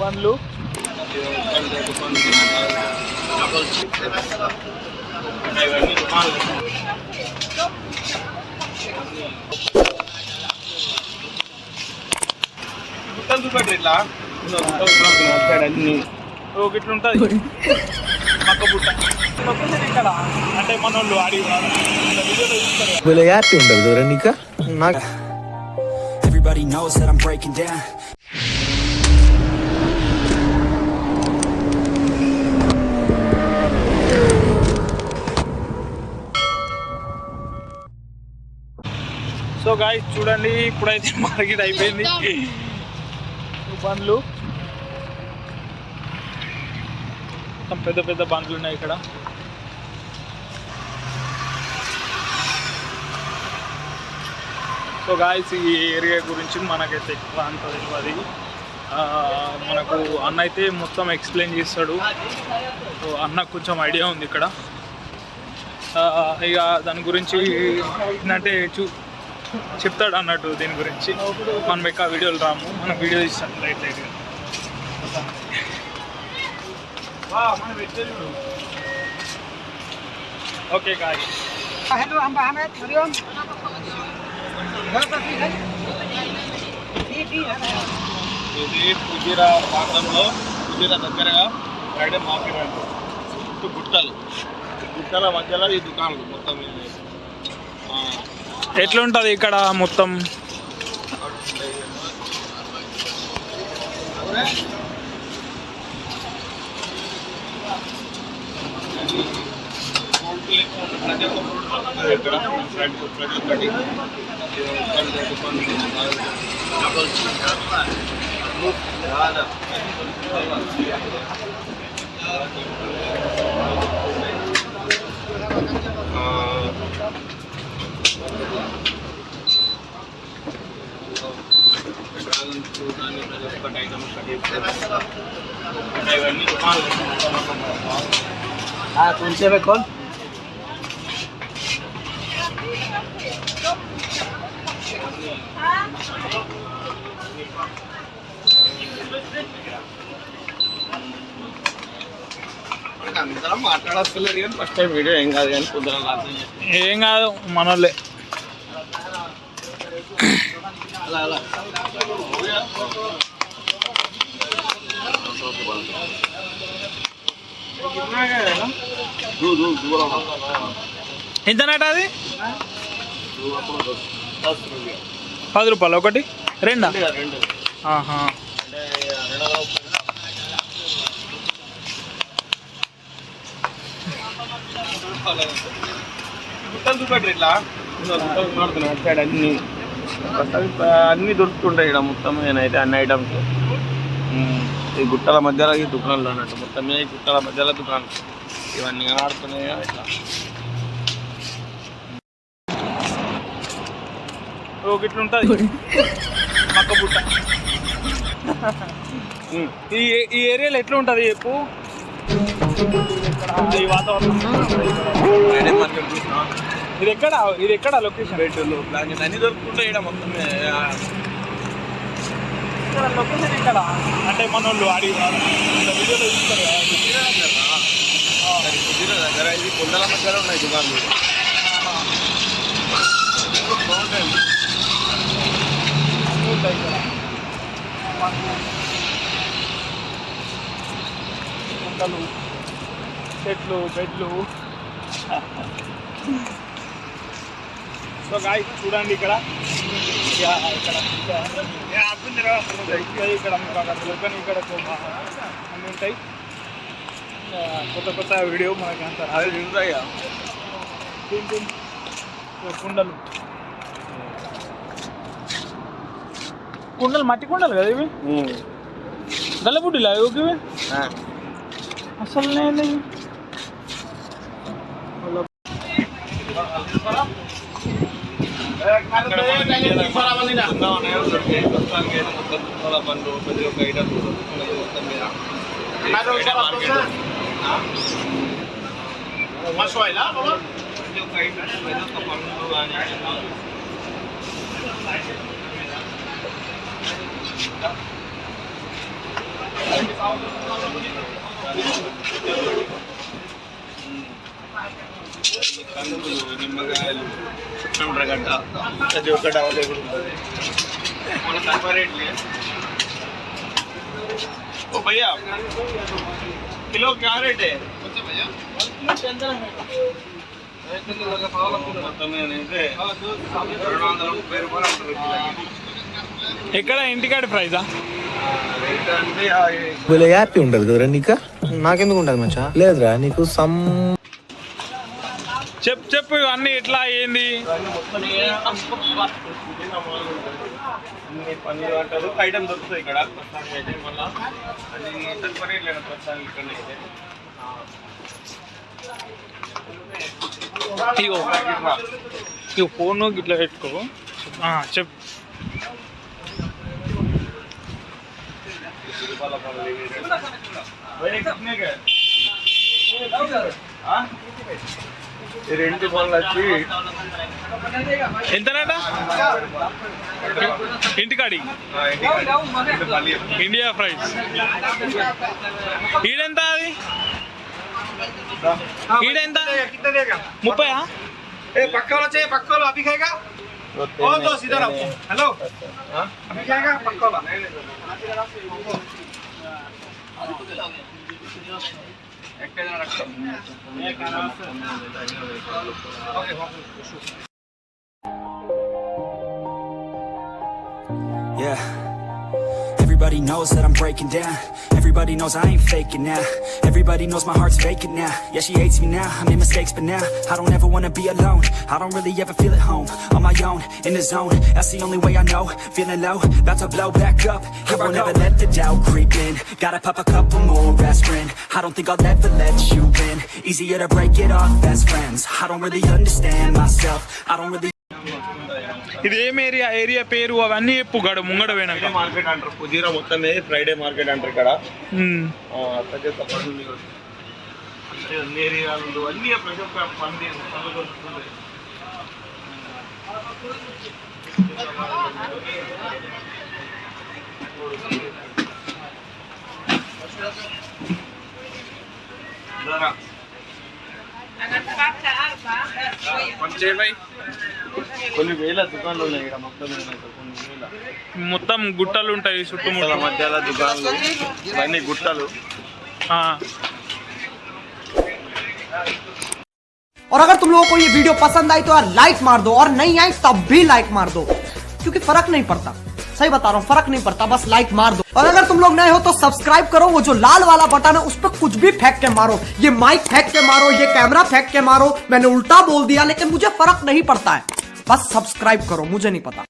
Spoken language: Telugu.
పండ్లు గుట్టలు చూపెట్టు ఇట్లా అన్ని ఇట్లుంటుంది పక్క బుట్ట ఇక్కడ అంటే మన వాళ్ళు ఆడి ఉండదు. Everybody knows that I'm breaking down. So guys చూడండి, ఇప్పుడైతే మార్కెట్ అయిపోయింది. బండ్లు మొత్తం పెద్ద పెద్ద బండ్లు ఉన్నాయి ఇక్కడ. సో గాయ్స్ ఈ ఏరియా గురించి మనకైతే ఎక్కువ అంత తెలియదు. మనకు అన్న అయితే మొత్తం ఎక్స్ప్లెయిన్ చేస్తాడు. సో అన్నకు కొంచెం ఐడియా ఉంది ఇక్కడ. ఇక దాని గురించి ఏంటంటే చెప్తాడు అన్నట్టు. దీని గురించి మనం ఎక్కువ వీడియోలు రాము, మనం వీడియో ఇస్తాం లైట్ లైట్గా. Okay guys. ఇది కుజీరా ప్రాంతంలో, కుజీరా దగ్గరగా ఫ్రైడే మార్కెట్ అంటే చుట్టూ గుట్టల మధ్యలో ఈ దుకాణాలు మొత్తం. ఎట్లుంటుంది ఇక్కడ మొత్తం? కొంచెం ఎక్కువ మాట్లాడలేదు కానీ ఫస్ట్ టైం వీడియో ఏం కాదు కానీ కుదరదు. ఏం కాదు మనోళ్ళే. అలా అలా ఎంతనట అది? 10 రూపాయలు ఒకటి, రెండా? గుట్టలు చూపెట్టు ఇట్లా అన్నీ దొరుకుతుంటాయి ఇక్కడ మొత్తం. నేనైతే అన్ని ఐటమ్స్ ఈ గుట్టల మధ్యలో ఈ దుకాణాలు అన్నట్టు మొత్తం. ఈ గుట్టల మధ్యలో దుకాణాలు ఇవన్నీ కనబడుతున్నాయి ఇట్లా. ఇట్లుంటుంది పక్క బుట్ట. ఈ ఏరియాలో ఎట్లా ఉంటుంది చెప్పు? ఈ వాతావరణం ఇది ఎక్కడ లొకేషన్? రేట్లు అన్నీ దొరుకుతుంటాయి ఇక్కడ మొత్తం. లొకేషన్ ఇక్కడ అంటే మన వాళ్ళు ఆడి వీడియోలో చూస్తారు దగ్గర. ఇది కొండల మధ్యలో ఉన్నాయి దుకాణాలు. అన్నీ ఉంటాయి ఇక్కడ. గుంటలు, చెట్లు, బెడ్లు. సో గాయ్స్ చూడండి ఇక్కడ ఇక్కడ ఇక్కడ అన్నీ ఉంటాయి. కొత్త వీడియో మనకి అంత ఉంటాయా? కుండలు మట్టి కుండలు కదా ఇవి? గల్లబుడ్డిలా ఇవి అసలు? నేను పండు ప్రతి ఒక్క ఐటమ్ మొత్తం మీద ప్రతి ఒక్క ఐటమ్ ప్రతి ఒక్క పండు కానీ కందులు, నిమ్మకాయలు, చుట్టండ్రగడ్డ, ప్రతి ఒక్కటి అవైలబుల్ ఉంటుంది. మన తక్కువ రేట్లే. ओ भैया किलो क्या रेट है? ఎక్కడ ఇంటికాడి ప్రైజా? వీళ్ళ హ్యాపీ ఉండదు కదరా నీకు? నాకెందుకు ఉండదు మచ్చా? లేదురా నీకు చెప్పు అన్ని ఎట్లా ఏంది? పన్నీర్ అంటారు ఐటమ్ దొరుకుతాయి ఇక్కడ. ప్రస్తుతానికి మళ్ళీ అది తక్కువ రేట్ లేదు ప్రస్తుతానికి ఇక్కడ అయితే. ఇగో ఫోన్ గిట్లా పెట్టుకో. చెప్పు. ఈ రెండు పనులు వచ్చి ఎంతనట ఇంటికాడి? India price ఈడెంత? అది ఈడెంత? 30? पक्का वाला चाहिए, पक्का वाला अभी खाएगा? और तो सीधा रहो। हेलो, अभी खाएगा पक्का वाला? Yeah. Everybody knows that I'm breaking down. Everybody knows I ain't faking now. Everybody knows my heart's vacant now. Yeah, she hates me now, I made mistakes but now I don't ever wanna be alone. I don't really ever feel at home. On my own, in the zone, that's the only way I know. Feeling low, about to blow back up. I won't ever let the doubt creep in. Gotta pop a couple more aspirin. I don't think I'll ever let you in. Easier to break it off best friends. I don't really understand myself. I don't really. ఇది ఏం ఏరియా పేరు అవన్నీ చెప్పు గడ ముంగడ పోయినాక. మార్కెట్ అంటారు పుజీరా మొత్తం ఫ్రైడే మార్కెట్ అంటారు ఇక్కడ. అన్ని ఏరియాలు అన్ని ప్రతి ఒక్క పండుగ దొరుకుతుంది. కొన్ని వేల దుకాణాలు ఉన్నాయి ఇక్కడ మొత్తం. కొన్ని వేల మొత్తం గుట్టలు ఉంటాయి చుట్టుముట్ల మధ్యలో దుకాణాలు ఇవన్నీ గుట్టలు. और अगर तुम लोगों को ये वीडियो पसंद आई तो यार लाइक मार दो, और नहीं आई तब भी लाइक मार दो, क्योंकि फर्क नहीं पड़ता. सही बता रहा हूँ, फर्क नहीं पड़ता, बस लाइक मार दो. और अगर तुम लोग नए हो तो सब्सक्राइब करो. वो जो लाल वाला बटन है उस पर कुछ भी फेंक के मारो. ये माइक फेंक के मारो, ये कैमरा फेंक के मारो. मैंने उल्टा बोल दिया लेकिन मुझे फर्क नहीं पड़ता है. बस सब्सक्राइब करो, मुझे नहीं पता.